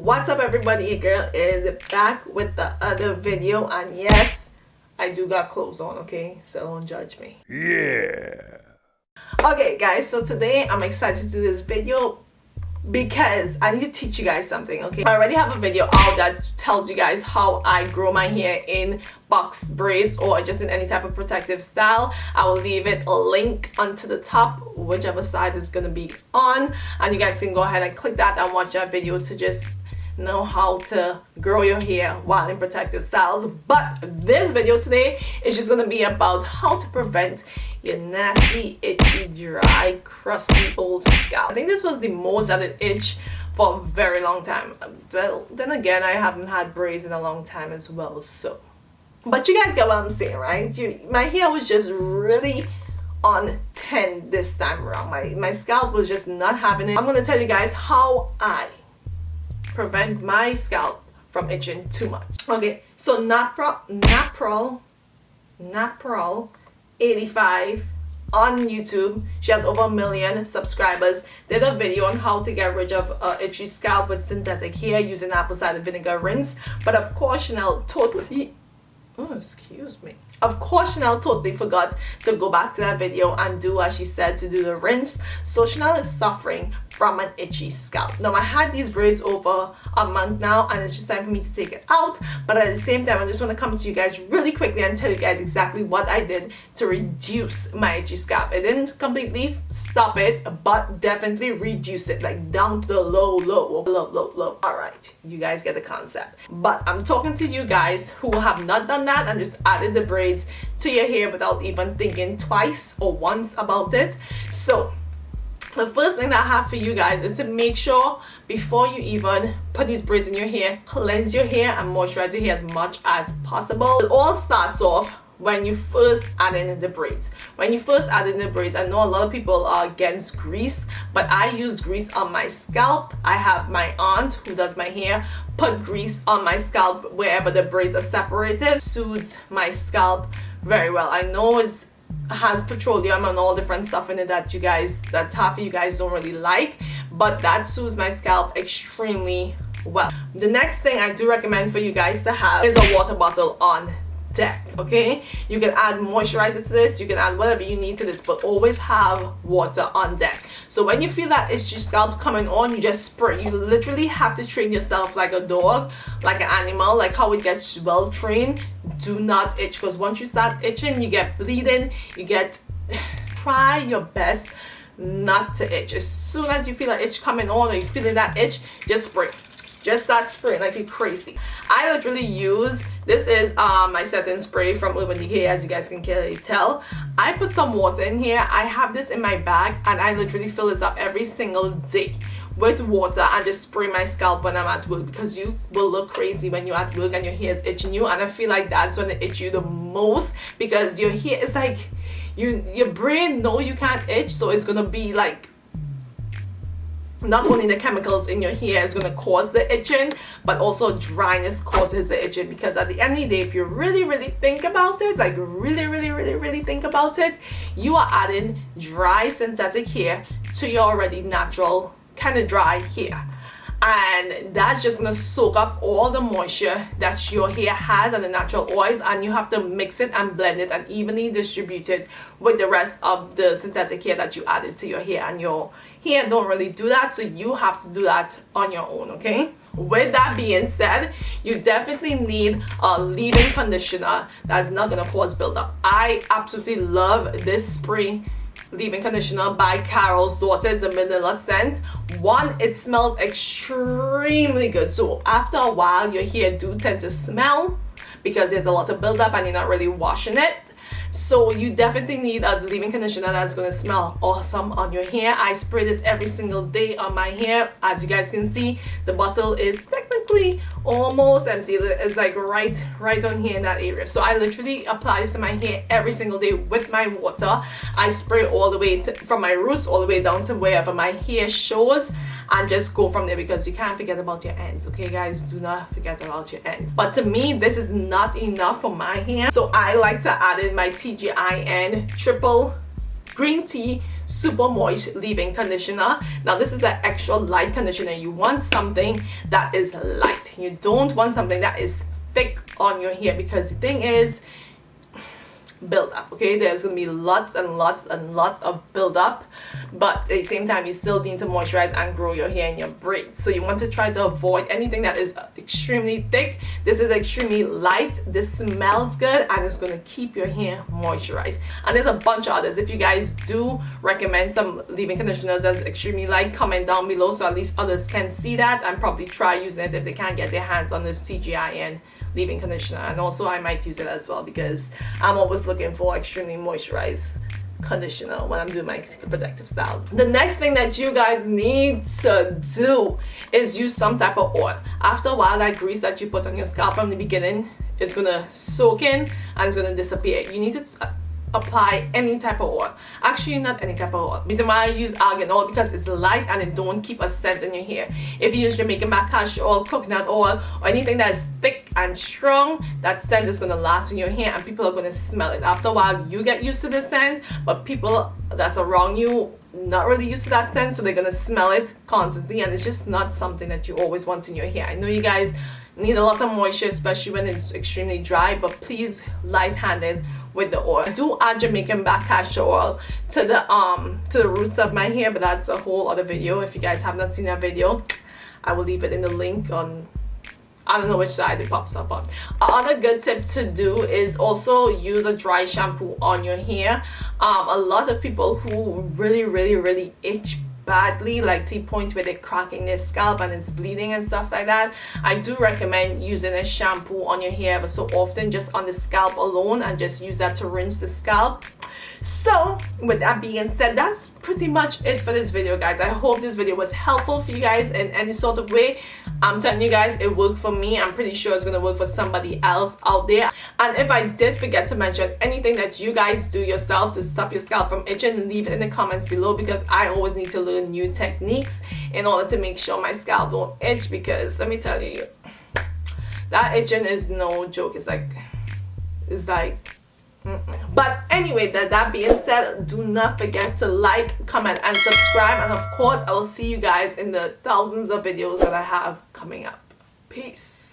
What's up everybody, your girl is back with the other video, and yes, I do got clothes on, okay, so don't judge me. Yeah. Okay guys, so today I'm excited to do this video because I need to teach you guys something, okay? I already have a video out that tells you guys how I grow my hair in box braids or just in any type of protective style. I will leave it a link onto the top, whichever side is gonna be on, and you guys can go ahead and click that and watch that video to just know how to grow your hair while in protective styles. But this video today is just gonna be about how to prevent your nasty, itchy, dry, crusty old scalp. I think this was the most that it itched for a very long time. Well, then again, I haven't had braids in a long time as well, so. But you guys get what I'm saying, right? My hair was just really on 10 this time around. My scalp was just not having it. I'm gonna tell you guys how I prevent my scalp from itching too much. Okay, so Naprol 85 on YouTube, she has over 1 million subscribers, did a video on how to get rid of itchy scalp with synthetic hair using apple cider vinegar rinse. But of course Chanel totally forgot to go back to that video and do what she said to do the rinse. So Chanel is suffering from an itchy scalp. Now I had these braids over a month now and it's just time for me to take it out, but at the same time I just want to come to you guys really quickly and tell you guys exactly what I did to reduce my itchy scalp. It didn't completely stop it, but definitely reduce it, like down to the low. All right, you guys get the concept. But I'm talking to you guys who have not done that and just added the braids to your hair without even thinking twice or once about it. So the first thing that I have for you guys is to make sure before you even put these braids in your hair, cleanse your hair and moisturize your hair as much as possible. It all starts off when you first add in the braids. When you first add in the braids, I know a lot of people are against grease, but I use grease on my scalp. I have my aunt who does my hair put grease on my scalp wherever the braids are separated. Soothes my scalp very well. I know it has petroleum and all different stuff in it that half of you guys don't really like, but that soothes my scalp extremely well. The next thing I do recommend for you guys to have is a water bottle on deck, okay? You can add moisturizer to this, you can add whatever you need to this, but always have water on deck. So when you feel that itchy scalp coming on, you just spray. You literally have to train yourself like a dog, like an animal, like how it gets well trained. Do not itch, because once you start itching, you get bleeding, try your best not to itch. As soon as you feel that itch coming on or you're feeling that itch, just spray. Just start spraying like you're crazy. I literally use, this is my setting spray from Urban Decay, as you guys can clearly tell. I put some water in here. I have this in my bag and I literally fill this up every single day with water and just spray my scalp when I'm at work, because you will look crazy when you're at work and your hair is itching you, and I feel like that's when it itch you the most, because your hair is like, your brain know you can't itch, so it's gonna be like, not only the chemicals in your hair is going to cause the itching, but also dryness causes the itching. Because at the end of the day, if you really think about it, like really think about it, you are adding dry synthetic hair to your already natural kind of dry hair, and that's just going to soak up all the moisture that your hair has and the natural oils, and you have to mix it and blend it and evenly distribute it with the rest of the synthetic hair that you added to your hair, and your hair don't really do that, so you have to do that on your own, okay? With that being said, you definitely need a leave-in conditioner that's not going to cause buildup. I absolutely love this spray leave-in conditioner by Carol's Daughter. It's a vanilla scent. One, it smells extremely good, so after a while your hair do tend to smell because there's a lot of buildup and you're not really washing it. So you definitely need a leave-in conditioner that's going to smell awesome on your hair. I spray this every single day on my hair. As you guys can see, the bottle is technically almost empty. It's like right on here in that area. So I literally apply this to my hair every single day with my water. I spray all the way from my roots all the way down to wherever my hair shows, and just go from there, because you can't forget about your ends, okay guys? Do not forget about your ends. But to me, this is not enough for my hair, so I like to add in my TGIN triple green tea super moist leave-in conditioner. Now this is an extra light conditioner. You want something that is light. You don't want something that is thick on your hair, because the thing is, build up. Okay, there's gonna be lots and lots and lots of build up, but at the same time you still need to moisturize and grow your hair in your braids. So you want to try to avoid anything that is extremely thick. This is extremely light, this smells good, and it's gonna keep your hair moisturized. And there's a bunch of others. If you guys do recommend some leave-in conditioners that's extremely light, comment down below so at least others can see that and probably try using it if they can't get their hands on this TGIN leave-in conditioner. And also I might use it as well, because I'm always looking for extremely moisturized conditioner when I'm doing my protective styles. The next thing that you guys need to do is use some type of oil. After a while, that grease that you put on your scalp from the beginning is gonna soak in and it's gonna disappear. You need to apply any type of oil. Actually, not any type of oil. The reason why I use argan oil, because it's light and it don't keep a scent in your hair. If you use Jamaican black castor oil, coconut oil, or anything that is thick and strong, that scent is gonna last in your hair and people are gonna smell it. After a while, you get used to the scent, but people that's around you not really used to that scent, so they're gonna smell it constantly, and it's just not something that you always want in your hair. I know you guys need a lot of moisture, especially when it's extremely dry, but please light-handed with the oil. I do add Jamaican black castor oil to the roots of my hair, but that's a whole other video. If you guys have not seen that video, I will leave it in the link on, I don't know which side it pops up on. Another good tip to do is also use a dry shampoo on your hair. A lot of people who really itch badly, like to the point where they're cracking their scalp and it's bleeding and stuff like that, I do recommend using a shampoo on your hair ever so often, just on the scalp alone, and just use that to rinse the scalp. So with that being said, that's pretty much it for this video, guys. I hope this video was helpful for you guys in any sort of way. I'm telling you guys, it worked for me. I'm pretty sure it's gonna work for somebody else out there. And if I did forget to mention anything that you guys do yourself to stop your scalp from itching, leave it in the comments below, because I always need to learn new techniques in order to make sure my scalp don't itch, because let me tell you, that itching is no joke. It's like But anyway, that being said, do not forget to like, comment, and subscribe. And of course, I will see you guys in the thousands of videos that I have coming up. Peace.